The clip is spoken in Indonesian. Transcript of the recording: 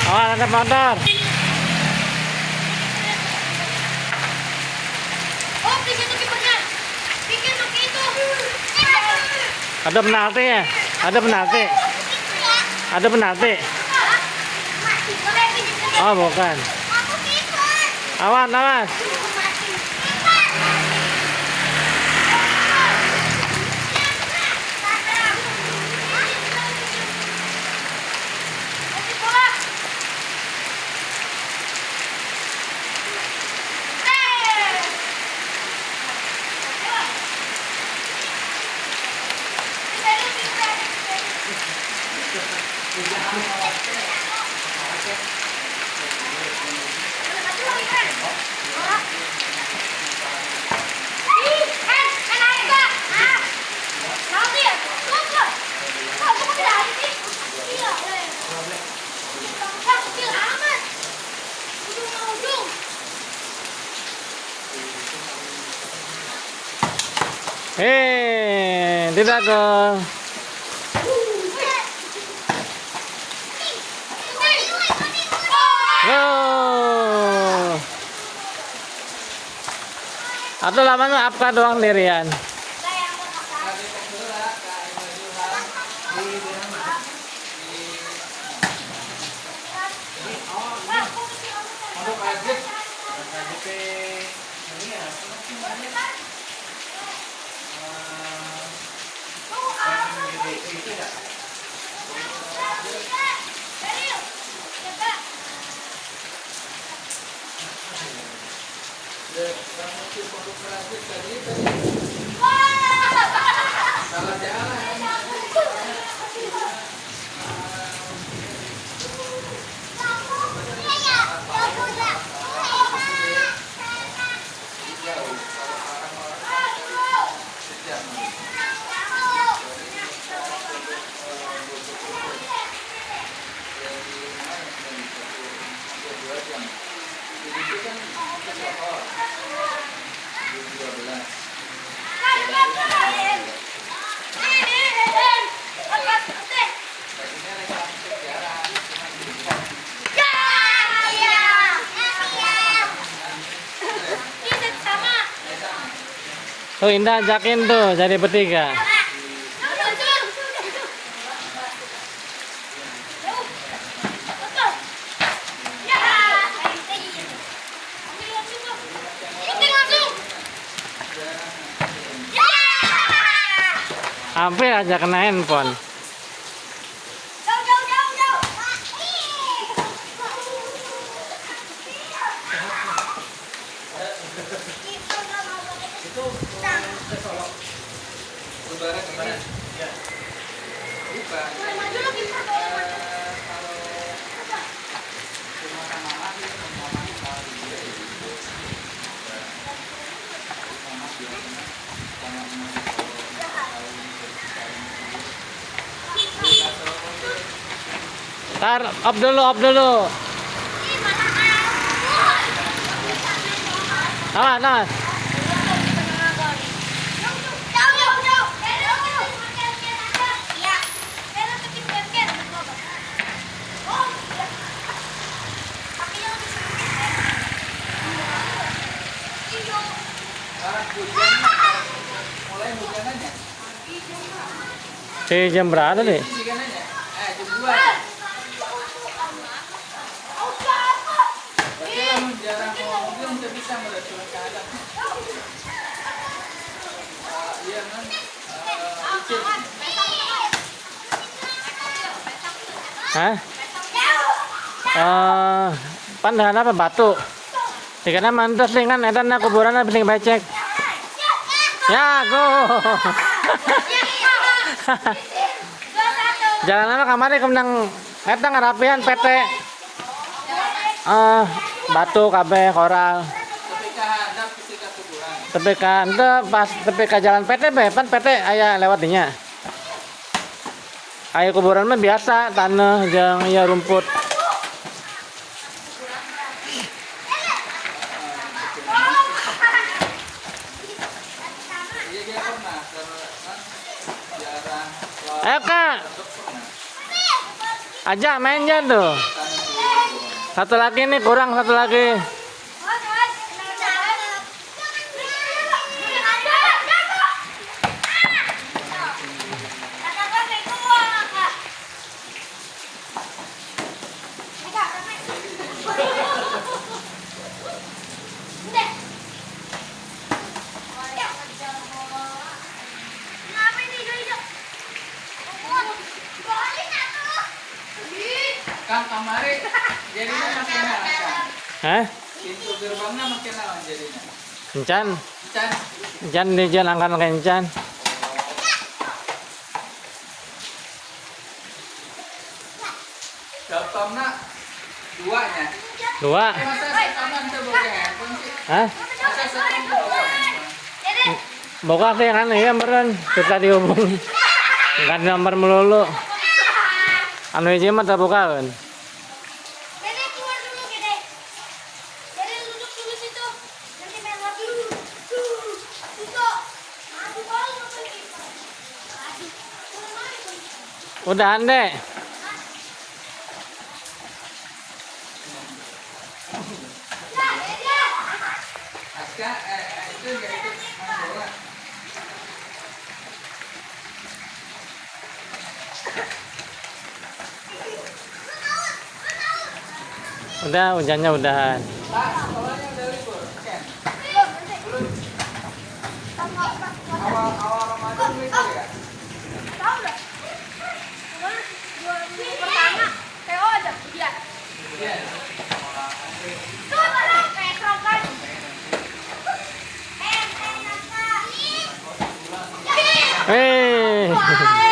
Awas ada motor. Oh, di situ kipernya. Bikin begitu. Ada penalti ya? Ada penalti. Ada penalti. Oh, bukan. Awas, awas. Tidak gol. Oh. Atau lama nu apa doang dirian. Tuh Indah ajakin tuh jadi bertiga. Hampir aja kena handphone. Tar, off dulu, off dulu. Awas, awas. Jam berapa nih? Hah? Pandangan apa batu? Karena mantas dengan edan kuburan penting becek. Ya, go. 2-1. Jalan apa kamari kemenang eta ngarapian PT. Batu kabeh koral. Tepi ka henteu pas tepi ka jalan PT be, pan PT aya lewat dinya. Aya kuburan mah biasa tanah jeung ieu rumput. Ayo Kak. Aja main aja tuh. Satu lagi nih kurang satu lagi. Kang kamari jadinya makin naon. Hah? Pintu gerbangnya makin naon jadinya. Encan. Can Encan di jalan angkan kencan. Daltomna 2 nya. 2. Masa sekaman teu boga handphone sih? Hah? Masa sekaman teu boga handphone? Boga teh kan ya meureun kita dihubung. Ganti nomor melulu. Anu hiji mah teu bukaeun. Dede keluar dulu, Dede. Dede duduk dulu situ. Nanti main lagi. Situ. Aduh, balik apa ini? Aduh, kemana? Udahan deh. Ya, Dede. Aska itu enggak ikut main bola. Udah hujannya udahan. Pak, sekolahnya udah libur. Ken. Awal Ramadan libur ya? Tahu nggak? Minggu pertama PO aja ujian. Iya. Tuh barang petrol kan. Hei. Wah,